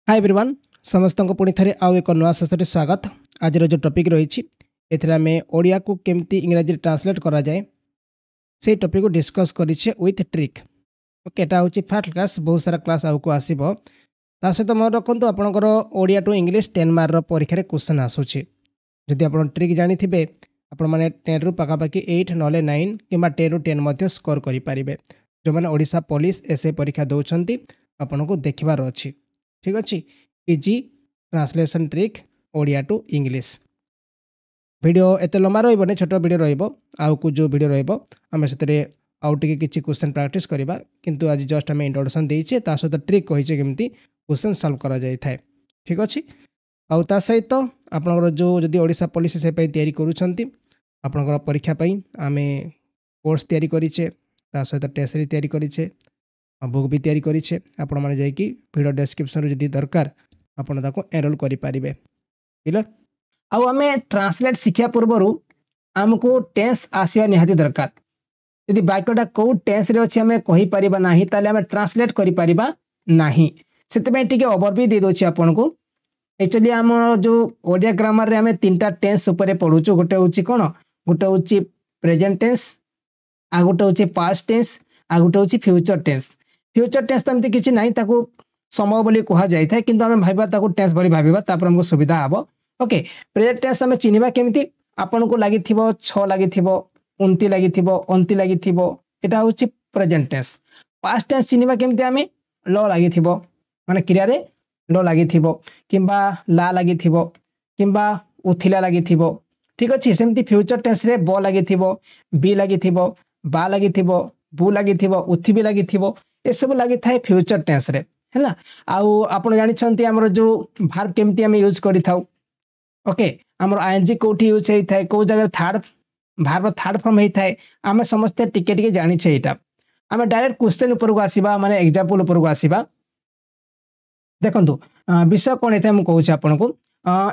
Hi everyone समस्त को पुणी थे आउ एक नया सेशन स्वागत। आज जो टॉपिक रही आम ओडिया को केमती इंग्राजी ट्रांसलेट करा जाए से टॉपिक को डिस्कस करिछे विथ ट्रिक। ओके एटा होची फर्स्ट क्लास, बहुत सारा क्लास आउको आसीबो। ता सहित मन रखु आपंकर ओडिया टू इंग्लिश 10 मार्क परीक्षा क्वेश्चन आसूची। जदि आप ट्रिक जानी थे आपण मैंने 10 रु पाखापाखि 8 नले 9 कि 10 रु 10 मध्य स्कोर करेंगे। जो मैंने ओडिशा पुलिस एसए परीक्षा दौरान आपन को देखबार अच्छी। ठीक अच्छे easy translation trick Odia to English. Video एत लंबा रही छोट वीडियो रु जो वीडियो रमें से आउ टे कि क्वेश्चन प्रैक्टिस करवा, किंतु आज जस्ट आम इंट्रोडक्शन देचे सहित ट्रिक कहीचे केमती क्वेश्चन सॉल्व करा जाय थाए। ठीक अच्छे आउ ता सहित आपनकर जो जदि ओडिशा पुलिस से तैयारी करूछंती आपनकर परीक्षा आम कोर्स तैयारी करिचे, ता सहित टेस्ट सीरीज तैयारी करिचे, बुक भी तैयारी करिचे। आपण माने जाइकी वीडियो डिस्क्रिप्शन जदि दरकार आपण ताको एनरोल करि पारिबे। क्लियर आउ आमे ट्रांसलेट शिक्षा पूर्व आमको टेंस आसीबा निहाती दरकार। यदि वाक्यटा को टेंस रे अछि आमे कहि परिबा नाही ताले आमे ट्रांसलेट करि परिबा नाही। सेतबे टिके ओवरव्यू दे दोछि आपण को। एक्चुअली आम जो ओडिया ग्रामर रे आमे तीनटा टेंस ऊपर पढुछु। गोटे होछि कोन, गोटे होछि प्रेजेंट टेंस, आ गोटे होछि पास्ट टेंस, आ गोटे होछि फ्यूचर टेंस। फ्यूचर टेंस तमती किछि नाही, ताको समय बोली कहा जाय थाए, किंतु आमे भाबा ताको टेंस बोली भाबिबा तापर हमको सुविधा हबो। ओके प्रेजेंट टेंस आमे चिनिबा केमिति आपन को लागिथिबो 6 लागिथिबो 29 लागिथिबो 29 लागिथिबो, एटा होछि प्रेजेंट टेंस। पास्ट टेंस चिनिबा केमिति आमे ल लागिथिबो माने क्रिया रे ल लागिथिबो, किंबा ला लागिथिबो, किंबा उथिला लागिथिबो। ठीक अछि सेमति फ्यूचर टेंस रे ब लागिथिबो, बी लागिथिबो, बा लागिथिबो, बु लागिथिबो, उथि भी लागिथिबो। ए सब लागि थाए फ्यूचर टेंस रे हैला। आउ आपण जानि छंती हमर जो वर्ब केमती हम यूज करि थाउ। ओके हमर आईएनजी कोठी यूज हेइ थाए, को जगह थर्ड वर्ब थर्ड फॉर्म हेइ थाए, आमे समस्त टिके टिके जानि छै एटा। आमे डायरेक्ट क्वेश्चन ऊपर को आसीबा, माने एग्जांपल ऊपर को आसीबा। देखंतु विषय कोन हेते हम कहू छै आपण को।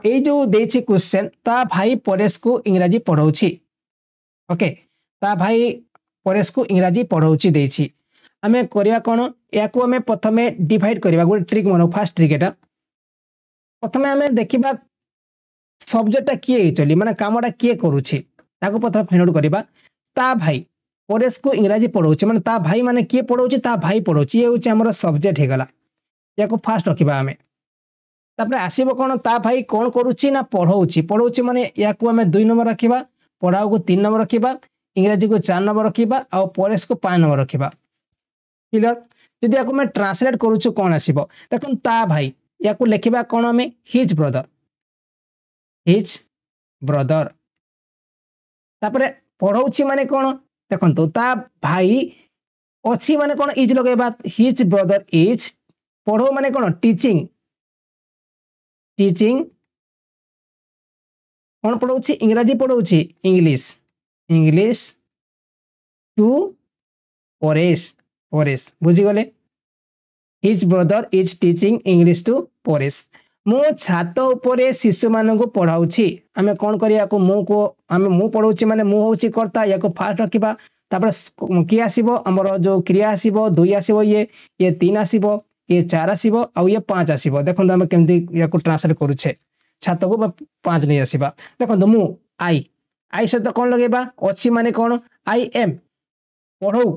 ए जो देछि क्वेश्चन ता भाई परेश को इंग्रजी पढौछि। ओके ता भाई परेश को इंग्रजी पढौछि देछि। आमे करिया कोन, याको आमे प्रथमे डिवाइड करिबा। गोटे ट्रिक मनो फर्स्ट ट्रिक एटा। प्रथमे आमे देखिबा सब्जेक्ट किए एक्चुअली माने कामडा किए करूछि, ताको प्रथमे फाइंड आउट करिबा। ता भाई परेश को इंग्रजी पढौछि माने ता भाई माने किए पढौछि, ता भाई पढौछि, ये होछि हमर सब्जेक्ट हेगला। याको फर्स्ट रखिबा आमे। तापर आसीबो कोन, ता भाई कोन करूछि ना पढौछि। पढौछि माने याको आमे 2 नंबर रखिबा, पढाओ को 3 नंबर रखिबा, इंग्रजी को 4 नंबर रखिबा, आ परेश को 5 नंबर रखिबा। क्लियर जदि याको मैं ट्रांसलेट करूछु कोन आसीबो, देखन ता भाई याको लिखिबा कोन हमें हिज ब्रदर, हिज ब्रदर। तापरे पढौछि माने कोन, देखन तो ता भाई अछि माने कोन इज लगेबा, हिज ब्रदर इज। पढो माने कोन टीचिंग, टीचिंग कोन पढौछि इंग्रजी पढौछि English, English to Paresh, Paresh बुझी गले। His brother is teaching English to Paresh. मु छात उपरे शिशु मानन को पढाउछि। आमे कोन करिया को मु को आमे मु पढौछि माने मु होछि कर्ता, याको फास्ट रखिबा। तापर की आसीबो हमर जो क्रिया आसीबो 2 आसीबो, ये 3 आसीबो, ये 4 आसीबो, आ ये 5 आसीबो। देखन आमे केमति याको ट्रांसलेट करूछे। छात को 5 नै आसीबा। देखन मु आई, आई से तो कोन लगेबा अछि माने कोन आई एम। पढौ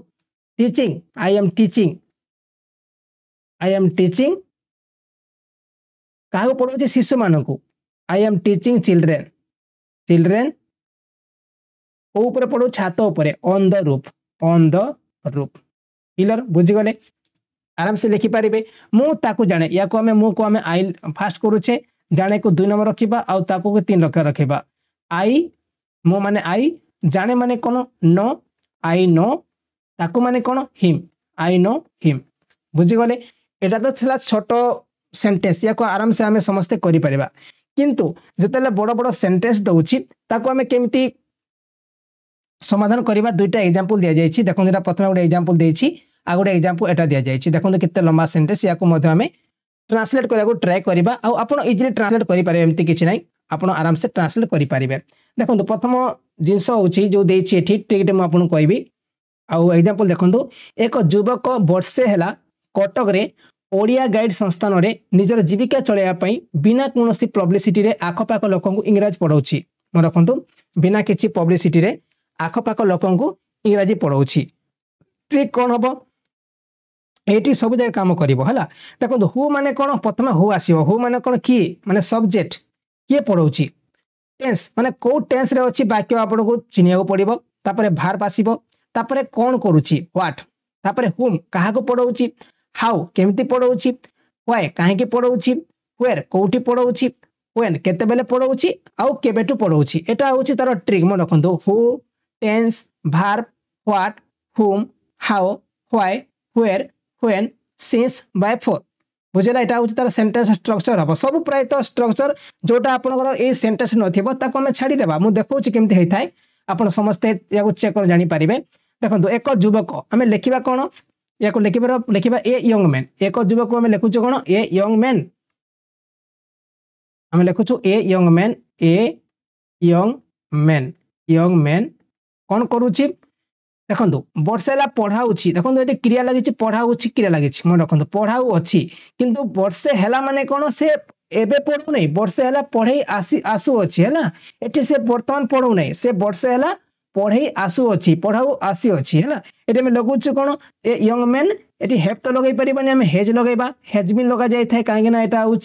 teaching, I am teaching, I am teaching काहु पढौछि शिशु मानकु, I am teaching children, children ऊपर पढौ छात ऊपर on the roof, on the roof. Clear बुझी गले, आराम से लिखि पारिबे। मु ताकु जाने, याको हमें मु को हमें आई फास्ट करूछे, जाने को 2 नंबर रखिबा, आ ताकु को 3 रखिबा। आई मु माने आई, जाने माने कोन नो, आई नो, ताकु माने कोन हिम, आई नो हिम। बुझी गले, एटा तो छला छोटो सेंटेंस, याको आराम से हमें समस्ते करि परिबा। किंतु जतले बड़ बड़ सेंटेंस दउछि ताको हमें केमिति समाधान करिबा, दुईटा एग्जांपल दिया जायछि। देखो जेटा प्रथमे गोटे एग्जांपल देछि, आ गोटे एग्जांपल एटा दिया जायछि। देखो कित्ते लंबा सेंटेंस, याको मध्ये हमें ट्रांसलेट करिया को ट्राई करिबा। आ आपण इजीली ट्रांसलेट करि पारे, एमति किछि नै, आपण आराम से ट्रांसलेट करि पारिबे। देखो प्रथम जिंस होछि जो देछि एठी टिकटे म आपण कहबी। आ एग्जांपल देखो, एक युवक वर्षे हैला कटक रे ओडिया गाइड संस्थान रे निजर जीविका चलैया बिना कौन पब्लिसिटी रे आखपाख लोक इंग्राजी पढ़ाऊँगी मन रखु बिना किसी पब्लिसिटी रे आखपाख लोक इंग्राजी पढ़ाऊँगी ट्रिक कौन हम ये सब जगह कम कर देखो हु माने कौन प्रथम हु आसो हु माने कौन किए माने सब्जेक्ट किए पढ़ाऊँगी टेंस माने कौ टेंस रे अच्छी वाक्य आपको चिन्ह पड़ो तापर भार्ब आसो तापर कौन करुच्ची व्हाट तापर हुम क्या पढ़ाऊँगी हाउ केमती पढ़ाऊँगी व्हाई कहीं पढ़ाऊँगी वेयर कौटी पढ़ाऊँगी व्हेन केतेबेले पढ़ाऊँगी आउ केबेटू पढ़ाऊँगी एटा होची तार ट्रिक मन रखु who tense verb what whom how why where when since by for बुझेगा यहाँ हूँ तार सेंटेंस स्ट्रक्चर हम सब प्राय स्ट्रक्चर जोटा आपंकर ये सेंटेंस नमें छाड़देवा मुझे देखा केमती होता है आप समस्ते या चेक कर जापर देखो एक युवक आम लिखा कौन या लिखा ए यंग मैन एक युवक आम लिखुच कौन ए यंग मैन आम लिखुचु a young man young man कौन करुच्ची देखो वर्षे है पढ़ाऊँ देखो ये क्रिया लगी पढ़ाऊँ क्रिया लगी मन रखु पढ़ाऊ अच्छी किंतु वर्षे है माने कौन से एबे पढ़ू नहीं वर्षे है पढ़े आसू अच्छी है ये से बर्तमान पढ़ू नहीं से वर्षे है पढ़े आसू अच्छी पढ़ाऊ आसी अच्छी है ये लगुच कौन ए यंग मैन ये हेव तो लगे पारे आम हेज लगेबा हेज बीन लगा जाए कहीं यहाँ हूँ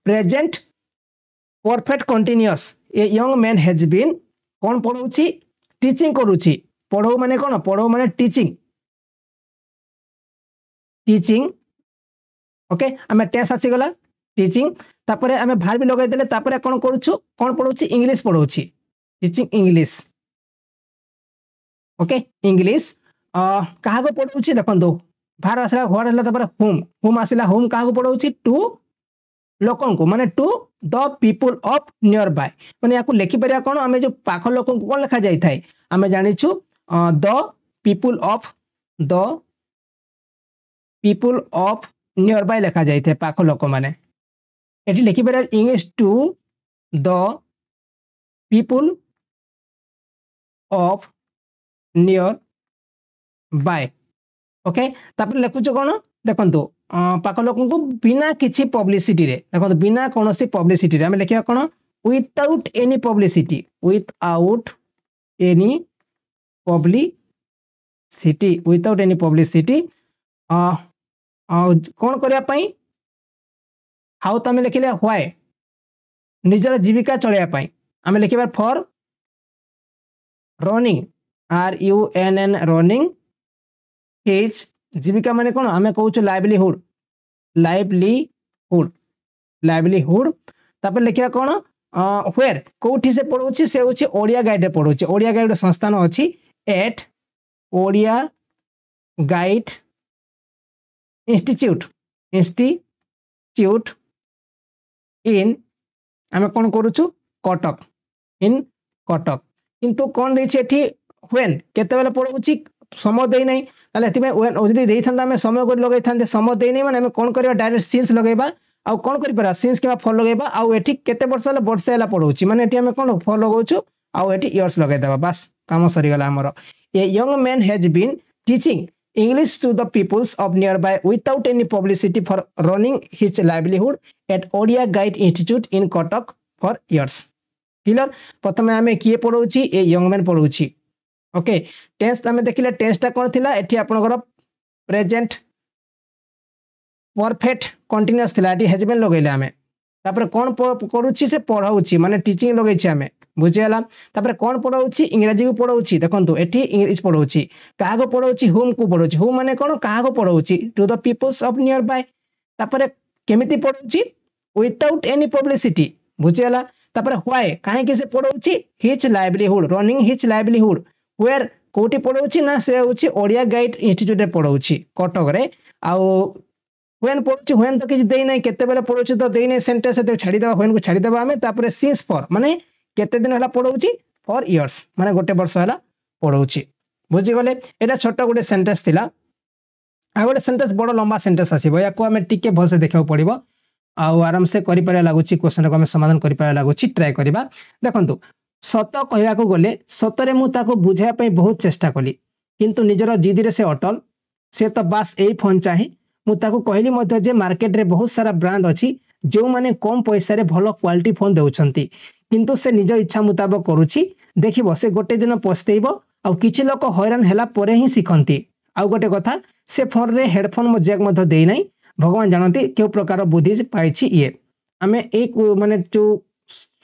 present perfect continuous a young man has been कौन पढ़ाऊँ टीचिंग करुच्ची पढ़ाऊ माने कौन पढ़ाऊ माने टीचिंग ओके आम टेंस आसीगला टीचिंग तापर आम भार्ब लगेदेले तापर कौन करुछु कौन पढ़ाऊँ इंग्लिश पढ़ाऊँ टीचिंग इंग्लिश ओके इंग्लिश क्या पढ़ाऊँ देखो भार आसला व्हाट है तापर हुम आसला हुम क्या पढ़ाऊँ टू लोक माने to the people of near by माने या लिखिपर कौन आम जो पाख लोक कौन लिखा जाए आम जाचु the people of near by लिखा जाए पाख लोक मैंने ये लिखिपर English to the people of near by okay तापर लिखुच कौन देखो पाख लोक को बिना किसी पब्लिसिटी रे देखो बिना कौन सी पब्लिसिटी रे आम लिखा कौन without any publicity without any publicity कौन करने हाउ तो आम लिखिले व्हाई निजर जीविका चलैया आम लिखा for running RUNN running his जीविका माने कौन आम कहूँ लाइवलीहुड तापर लिखा कौन व्हेयर कौटी से पढ़ाऊँ से हूँ ओडिया गाइड पढ़ाऊँ ओडिया गाइड संस्थान अच्छी एट ओडिया गाइड इंस्टीट्यूट इन आम कौन करुचु कटक इन कटक किंतु कौन देखिए व्हेन केतेबेले पढ़ाऊँ समय दे नहीं जदि आम समय को लगे था समय दे नहीं मैंने कौन कर डायरेक्ट सिंस लगेबा आउ कौन कर सिंस कि फल लगेबा आउ एठी केते वर्ष है वर्षे है पढ़ाऊँ माने एठी आम कौन फल लगाऊँ आउ एठी इयर्स लगेदेबा बास काम सरीगला आमर a young man has been teaching English to the peoples of near by without any publicity for running his livelihood at Odia guide institute in Cuttack for years clear प्रथम आम किए पढ़ाऊँ ए यंग मैन पढ़ाऊँ okay tense आम देखिले टेंसटा कौन थिला एठी आपनकर प्रेजेंट परफेक्ट कंटिन्यूअस थिला एठी हैज बीन लगैले आमे तापर कौन करूची से पढ़ाऊँ माने टीचिंग लगे आम बुझीगला तापर कौन पढ़ाऊँ इंग्राजी को पढ़ाऊँ देखो एठी इंग्लिश पढ़ाऊँ क्या पढ़ाऊँ हुम को पढ़ाऊँ हुम माने कौन क्या पढ़ाऊँ to the peoples of near by तापर केमिति पढ़ाऊँ विदाउट एनी पब्लिसिटी बुझीगला तापर व्हाई कहीं से पढ़ाऊँ his livelihood running his livelihood where कौटी पढ़ाऊँ ना से हूँ ओडिया गाइड इंस्टीट्यूट पढ़ाऊँ कटक रे आउ व्हेन पढ़ुची व्हेन तो किसी देना केतेबेले पढ़ुची तो देना सेंटेंस छाड़ीदेवा व्हेन को छाड़ीदेवा आम तापर सिंस फॉर माने केते दिन है पढ़ाऊँ फॉर इयर्स माने गोटे वर्ष है पढ़ाऊँ बुझीगले यहाँ छोट गोटे सेंटेंस थिला आ गोटे सेंटेंस बड़ लंबा सेंटेंस आसो या आम टिके भलसे देखा पड़ो आराम से कर लगुच क्वेश्चन को आम समाधान कर लगुच ट्राए करवा देखु सत कहवा गले सतरे मुझे बुझाई बहुत चेष्टा कली किंतु निजर जिद से अटल से तो बास यही फोन चाहे मुझे कहली जे मार्केट रे बहुत सारा ब्रांड अच्छी जो मैंने कम पैसा रे भल क्वालिटी फोन देउछंती किंतु से निज इच्छा मुताबिक करुछि देखिबो से गोटे दिन पछतेइबो आ किछि लोक हैरान हैला परे ही शिखंती आउ गोटे कथा से फोन रे हेडफोन जैक मध्य देई नै भगवान जानती क्यों प्रकार बुद्धि पाइछि ये आमे एक माने जो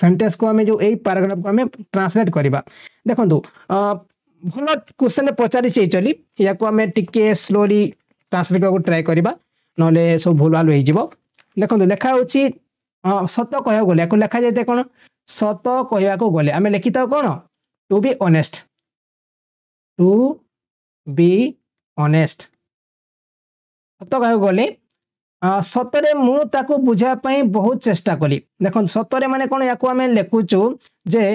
सेंटेंस को आमे जो एक पैराग्राफ को आमे ट्रांसलेट करबा देखंतु भल क्वेश्चन पचारि चली या को आमे टिके स्लोली ट्रांसलेट को ट्राई करबा नले सब भूल भाल होई जिवो देखंतु लेखा होछि सत कहया गले को लेखा जायते कोन सत कहया को गले आमे लिखिता कोन to be honest to be honest सत कहया गले सतरे मु ताको बुझा पई बहुत चेष्टा कली देखो सतरे माने कोन याको आमे लेखुचु जे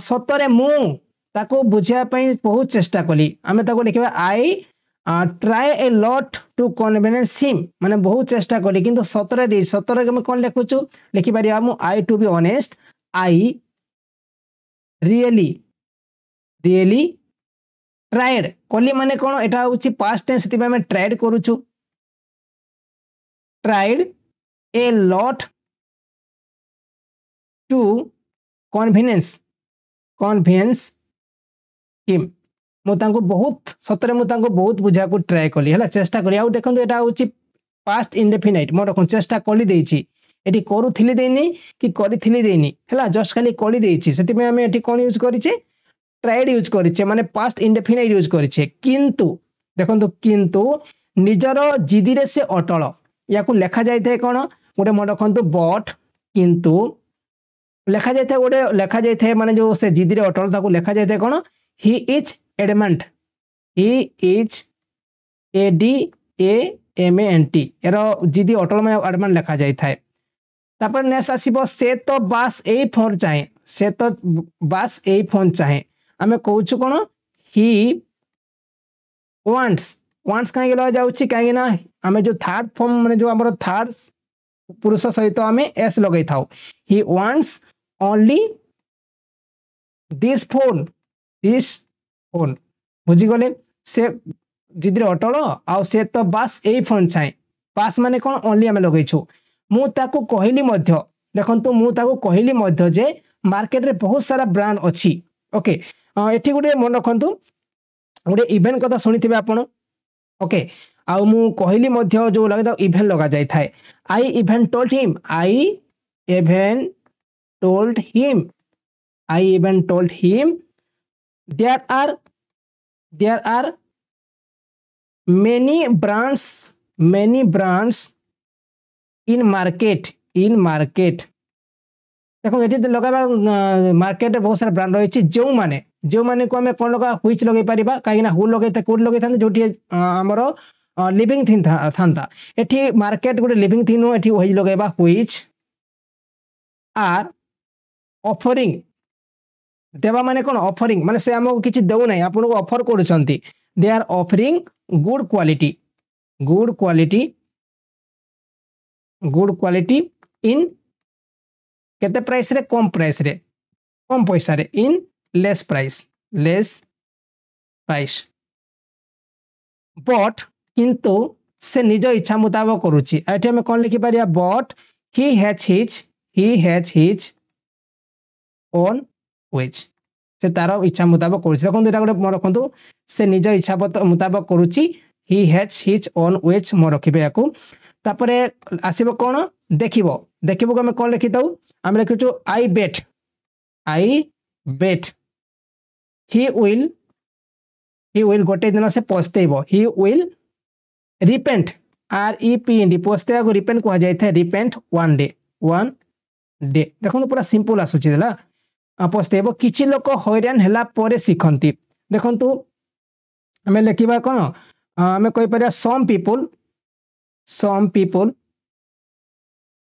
सतरे मु ताको बुझा पई बहुत चेष्टा कली आमे ताको लिखबा I try a lot to convince him माने बहुत चेष्टा कली किंतु सतरे दे सतरे हम कोन लेखुचु लिखि पारिया मु I to be honest I really really tried कली माने कोन एटा होची पास्ट टेंस सेति में ट्राइड करूछु tried a lot to convince him मुतांको बहुत सतरे मुतांको बहुत बुझा को ट्राई कली हला चेष्टा करी आ देखंतु एटा होची पास्ट इंडेफिनाइट मोर कोन चेष्टा कली देछि एटी करूथिली देनी कि करिथिली देनी हला जस्ट खाली कली देछि सेति में हमें एटी कोन यूज करिचे ट्राइड यूज करिचे माने पास्ट इंडेफिनाइट यूज करिचे किंतु देखंतु किंतु निजरो जिदी रे से अटल या को लेखा जाय थे कोन गोटे मन रखंतु बट किंतु लेखा जाय थे गोटे लेखा जाय थे माने जो से जिदी रे अटल ताको लेखा जाय थे कोन he is adamant he is A D A M A N T arrow जिदी अटल में एडमेंट लेखा जाय थाए तापर नेक्स्ट आसीबो से तो बास ए फोन चाहे से तो बास ए फोन चाहे हमें कहूछु कोन ही वांट्स वांट्स कहीं लगा जाउची कहीं ना हमें जो थर्ड फॉर्म माने जो हमर थर्ड पुरुष सहित हमें एस लगै though he wants only this phone बुझी गले से जिद्रे अटल आ से तो बस ए फोन चाहे पास माने कोन ओनली हमें लगै छु मु ताको कहली मध्य देखंतु मु ताको कहली मध्य जे मार्केट रे बहुत सारा ब्रांड अछि ओके एठी गुडे मन रखंतु गुडे इवेंट कथा सुनिथिबे आपण ओके आउ मु कहली मध्य जो लगा इवेंट लगा जाय थाए I even told him there are many brands in market देखो एटी लगाबा मार्केट बहुत सारा ब्रांड रही जो माने को हमें कौन लगा व्हिच लगे पारिबा कहीं हु लगे कोड लगे था जो आमर लिविंग थिंग था एटी मार्केट गोटे लिविंग थिंग नु एटी व्हिच लगेबा व्हिच आर ऑफरिंग देवा माने कोन ऑफरिंग माने से हमको किछि देउ नै आपन को ऑफर करूछंती they are offering good quality in केते प्राइस रे कम पैसा रे इन लेस प्राइस बट किंतु से निज इच्छा मुताबिक करूची एठी हम कोन लिखि Pariya but he has his own which से तार इच्छा मुताबिक करूची देखो एटा गोटे मोर रखंतु से निज इच्छा मुताबिक करूची he has his own wish मोर रखिबे याकू तापरे आसीबो कोन देखिबो को हम कोन लिखि दउ हम लिखिचु आई बेट ही विल गोटे दिन से पछतेइबो ही विल रिपेंट REPENT पछतेया को रिपेंट कहा जाय थे रिपेंट वन डे देखो पूरा सिंपल आसुची देला पछतेइबो किछि लोक हैरान हैला परे सिखंती देखंतु हमें लिखिबा कोन हमें कहि परिया सम पीपल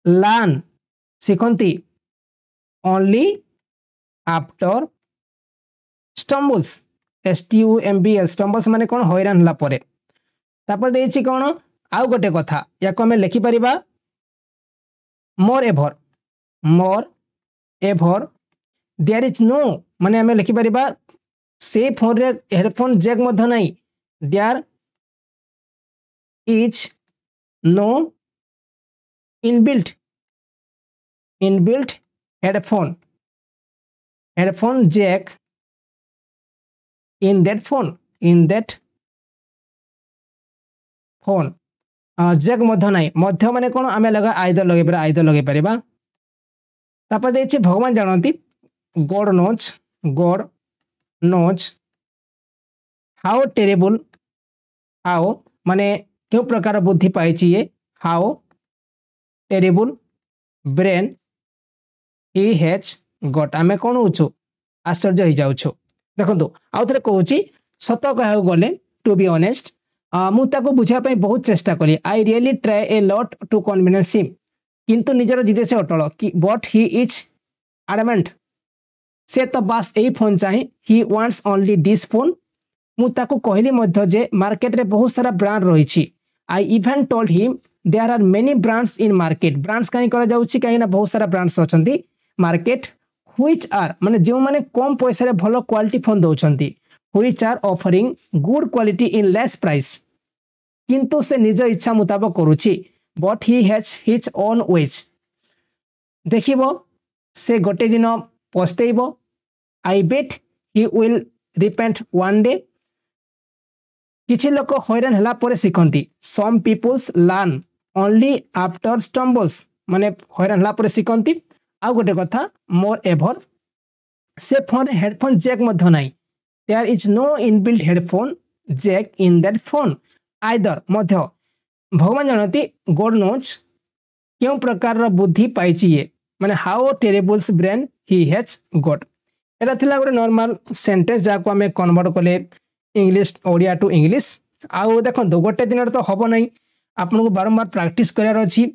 लर्न सिखंती ओनली आफ्टर स्टम्बल्स STUMBLS माने कोन हैरान हला परे तापर देछि कोन आउ गोटे कथा या को हमें लिखि परिबा मोर एभर देयर इज नो माने हमें लिखि परिबा से फोन रे हेडफोन जैक मध्य नहीं there is no inbuilt headphone jack in that phone jack मध्य नहीं मध्य माने कौन आम लगा आइदर लगे पारिबा तापर देछि भगवान जानती God knows how terrible how माने क्यों प्रकार बुद्धि पाइछि ये how terrible brain he has got आमे कौन होछु आश्चर्य हो जाउछु देखो आउ थे कहूँ सत कह गले टू बी ऑनेस्ट मुझे बुझापी बहुत चेष्टा कली I really try a lot to convince him किंतु निजर जिदे से अटल कि बट ही इज एडमेंट से तो बास यही फोन चाहिए he wants only this phone मुझे कहली जे मार्केट रे बहुत सारा ब्रांड रही I even told him there are many brands in market brands कहीं कहीं बहुत सारा ब्रांड्स अच्छा मार्केट व्हिच आर माने जो माने कम पैसा रे भलो क्वालिटी फोन दउछंती which are offering good quality in less price किंतु से निज इच्छा मुताबिक करूची but he has his own ways देखिबो से गोटे दिन पछतेइबो I bet he will repent one day किछि लोक हैरान हला परे सिखंती some peoples learn only after stumbles माने हैरान हला परे सिखंती आ गोटे कथा मोर एभर से फोन हेडफोन जैक मध्य नहीं there is no inbuilt headphone jack in that phone either मध्य भगवान जानती गॉड नोज क्यों प्रकार बुद्धि पाइछि ये माने how terribles brain he has got एटा थिला गोटे नॉर्मल सेंटेंस जाको हमें कन्वर्ट कले इंग्लिश ओडिया टू इंग्लिश आउ देखो गोटे दिन तो हम नहीं आपको बारंबार प्रैक्टिस करार अच्छी